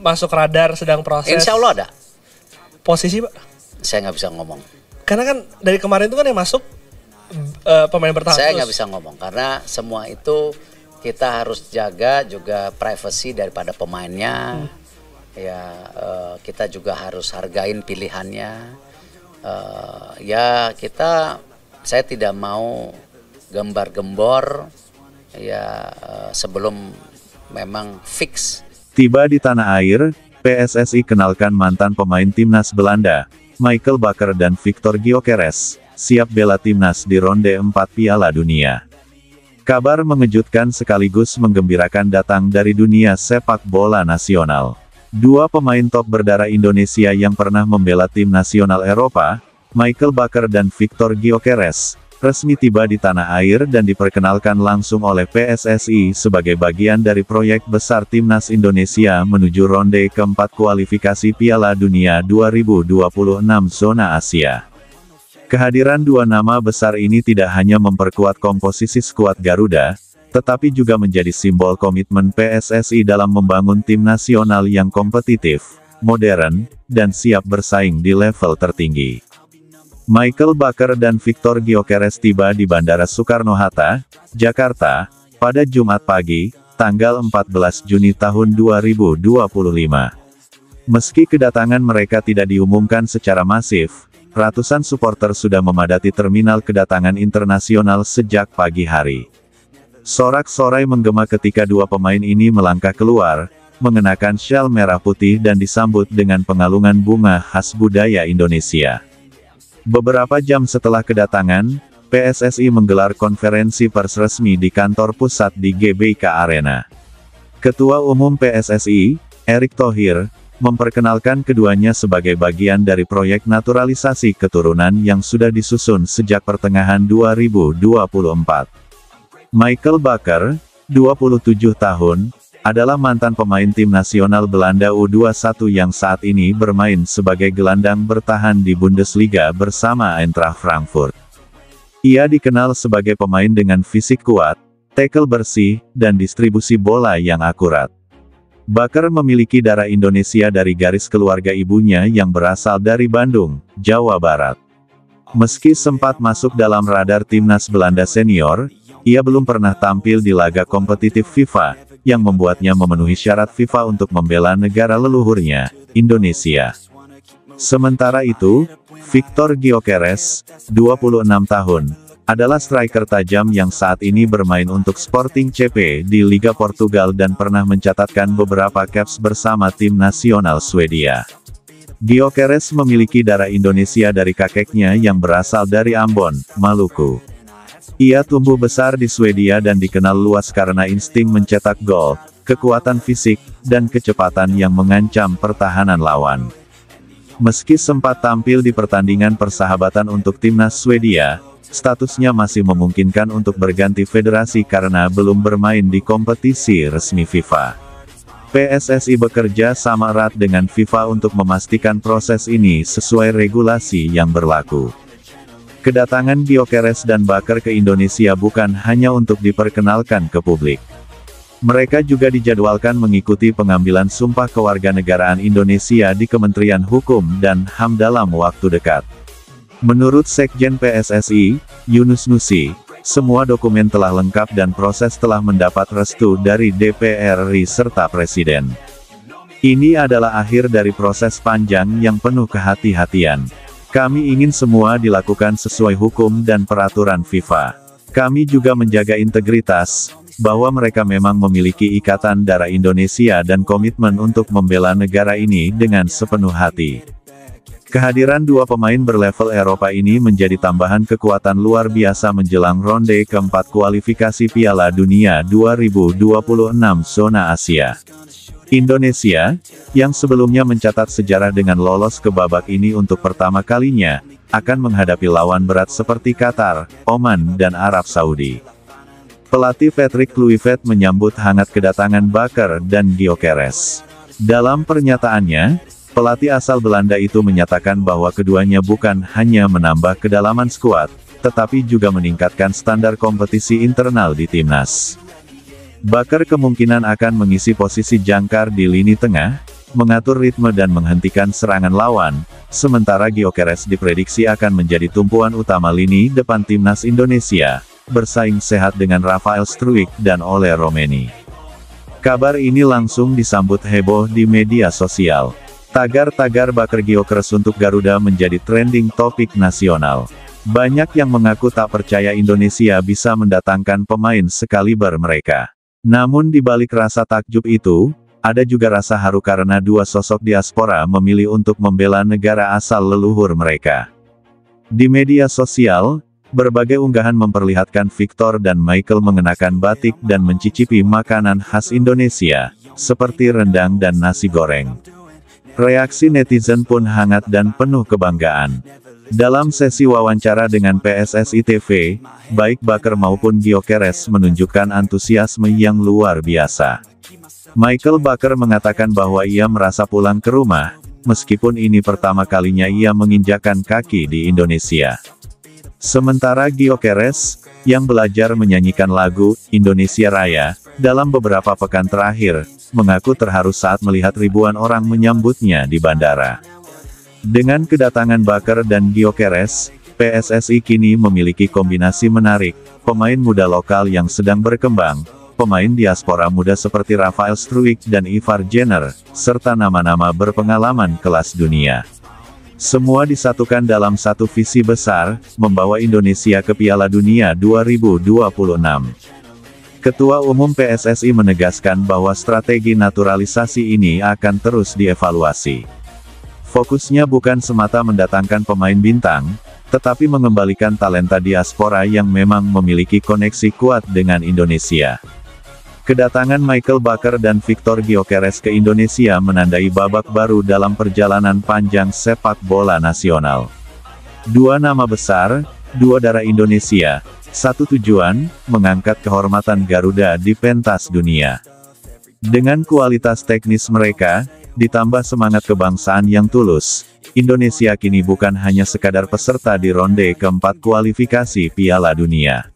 masuk radar sedang proses. Insya Allah ada. Posisi Pak? Saya nggak bisa ngomong. Karena kan dari kemarin itu kan yang masuk pemain bertahan. Saya nggak bisa ngomong karena semua itu kita harus jaga juga privasi daripada pemainnya. Ya kita juga harus hargain pilihannya. Ya saya tidak mau gembar-gembor ya sebelum memang fix. Tiba di tanah air, PSSI kenalkan mantan pemain timnas Belanda, Michael Bakker dan Victor Gyökeres, siap bela timnas di ronde 4 Piala Dunia. Kabar mengejutkan sekaligus menggembirakan datang dari dunia sepak bola nasional. Dua pemain top berdarah Indonesia yang pernah membela tim nasional Eropa, Michael Bakker dan Victor Gyökeres, resmi tiba di tanah air dan diperkenalkan langsung oleh PSSI sebagai bagian dari proyek besar Timnas Indonesia menuju ronde keempat kualifikasi Piala Dunia 2026 zona Asia. Kehadiran dua nama besar ini tidak hanya memperkuat komposisi skuad Garuda, tetapi juga menjadi simbol komitmen PSSI dalam membangun tim nasional yang kompetitif, modern, dan siap bersaing di level tertinggi. Michael Bakker dan Victor Gyökeres tiba di Bandara Soekarno-Hatta, Jakarta, pada Jumat pagi, tanggal 14 Juni tahun 2025. Meski kedatangan mereka tidak diumumkan secara masif, ratusan supporter sudah memadati terminal kedatangan internasional sejak pagi hari. Sorak-sorai menggema ketika dua pemain ini melangkah keluar, mengenakan syal merah putih dan disambut dengan pengalungan bunga khas budaya Indonesia. Beberapa jam setelah kedatangan, PSSI menggelar konferensi pers resmi di kantor pusat di GBK Arena. Ketua Umum PSSI, Erick Thohir, memperkenalkan keduanya sebagai bagian dari proyek naturalisasi keturunan yang sudah disusun sejak pertengahan 2024. Michael Bakker, 27 tahun, adalah mantan pemain tim nasional Belanda U21 yang saat ini bermain sebagai gelandang bertahan di Bundesliga bersama Eintracht Frankfurt. Ia dikenal sebagai pemain dengan fisik kuat, tackle bersih, dan distribusi bola yang akurat. Bakker memiliki darah Indonesia dari garis keluarga ibunya yang berasal dari Bandung, Jawa Barat. Meski sempat masuk dalam radar timnas Belanda senior, ia belum pernah tampil di laga kompetitif FIFA, yang membuatnya memenuhi syarat FIFA untuk membela negara leluhurnya, Indonesia. Sementara itu, Victor Gyökeres, 26 tahun, adalah striker tajam yang saat ini bermain untuk Sporting CP di Liga Portugal dan pernah mencatatkan beberapa caps bersama tim nasional Swedia. Gyökeres memiliki darah Indonesia dari kakeknya yang berasal dari Ambon, Maluku. Ia tumbuh besar di Swedia dan dikenal luas karena insting mencetak gol, kekuatan fisik, dan kecepatan yang mengancam pertahanan lawan. Meski sempat tampil di pertandingan persahabatan untuk timnas Swedia, statusnya masih memungkinkan untuk berganti federasi karena belum bermain di kompetisi resmi FIFA. PSSI bekerja sama erat dengan FIFA untuk memastikan proses ini sesuai regulasi yang berlaku. Kedatangan Gyökeres dan Bakker ke Indonesia bukan hanya untuk diperkenalkan ke publik. Mereka juga dijadwalkan mengikuti pengambilan sumpah kewarganegaraan Indonesia di Kementerian Hukum dan HAM dalam waktu dekat. Menurut Sekjen PSSI, Yunus Nusi, semua dokumen telah lengkap dan proses telah mendapat restu dari DPR RI serta Presiden. Ini adalah akhir dari proses panjang yang penuh kehati-hatian. Kami ingin semua dilakukan sesuai hukum dan peraturan FIFA. Kami juga menjaga integritas, bahwa mereka memang memiliki ikatan darah Indonesia dan komitmen untuk membela negara ini dengan sepenuh hati. Kehadiran dua pemain berlevel Eropa ini menjadi tambahan kekuatan luar biasa menjelang ronde keempat kualifikasi Piala Dunia 2026 zona Asia. Indonesia, yang sebelumnya mencatat sejarah dengan lolos ke babak ini untuk pertama kalinya, akan menghadapi lawan berat seperti Qatar, Oman dan Arab Saudi. Pelatih Patrick Kluivert menyambut hangat kedatangan Bakker dan Gyökeres. Dalam pernyataannya, pelatih asal Belanda itu menyatakan bahwa keduanya bukan hanya menambah kedalaman skuad, tetapi juga meningkatkan standar kompetisi internal di timnas. Bakker kemungkinan akan mengisi posisi jangkar di lini tengah, mengatur ritme dan menghentikan serangan lawan, sementara Gyökeres diprediksi akan menjadi tumpuan utama lini depan timnas Indonesia, bersaing sehat dengan Rafael Struijk dan Ole Romeni. Kabar ini langsung disambut heboh di media sosial. Tagar-tagar Baker Gyökeres untuk Garuda menjadi trending topik nasional. Banyak yang mengaku tak percaya Indonesia bisa mendatangkan pemain sekaliber mereka. Namun di balik rasa takjub itu, ada juga rasa haru karena dua sosok diaspora memilih untuk membela negara asal leluhur mereka. Di media sosial, berbagai unggahan memperlihatkan Victor dan Michael mengenakan batik dan mencicipi makanan khas Indonesia, seperti rendang dan nasi goreng. Reaksi netizen pun hangat dan penuh kebanggaan. Dalam sesi wawancara dengan PSSI TV, baik Baker maupun Gyökeres menunjukkan antusiasme yang luar biasa. Michael Baker mengatakan bahwa ia merasa pulang ke rumah, meskipun ini pertama kalinya ia menginjakkan kaki di Indonesia. Sementara Gyökeres, yang belajar menyanyikan lagu Indonesia Raya dalam beberapa pekan terakhir, mengaku terharu saat melihat ribuan orang menyambutnya di bandara. Dengan kedatangan Baker dan Gyökeres, PSSI kini memiliki kombinasi menarik, pemain muda lokal yang sedang berkembang, pemain diaspora muda seperti Rafael Struijk dan Ivar Jenner, serta nama-nama berpengalaman kelas dunia. Semua disatukan dalam satu visi besar, membawa Indonesia ke Piala Dunia 2026. Ketua Umum PSSI menegaskan bahwa strategi naturalisasi ini akan terus dievaluasi. Fokusnya bukan semata mendatangkan pemain bintang, tetapi mengembalikan talenta diaspora yang memang memiliki koneksi kuat dengan Indonesia. Kedatangan Michael Baker dan Victor Gyökeres ke Indonesia menandai babak baru dalam perjalanan panjang sepak bola nasional. Dua nama besar, dua darah Indonesia, satu tujuan, mengangkat kehormatan Garuda di pentas dunia. Dengan kualitas teknis mereka, ditambah semangat kebangsaan yang tulus, Indonesia kini bukan hanya sekadar peserta di ronde keempat kualifikasi Piala Dunia.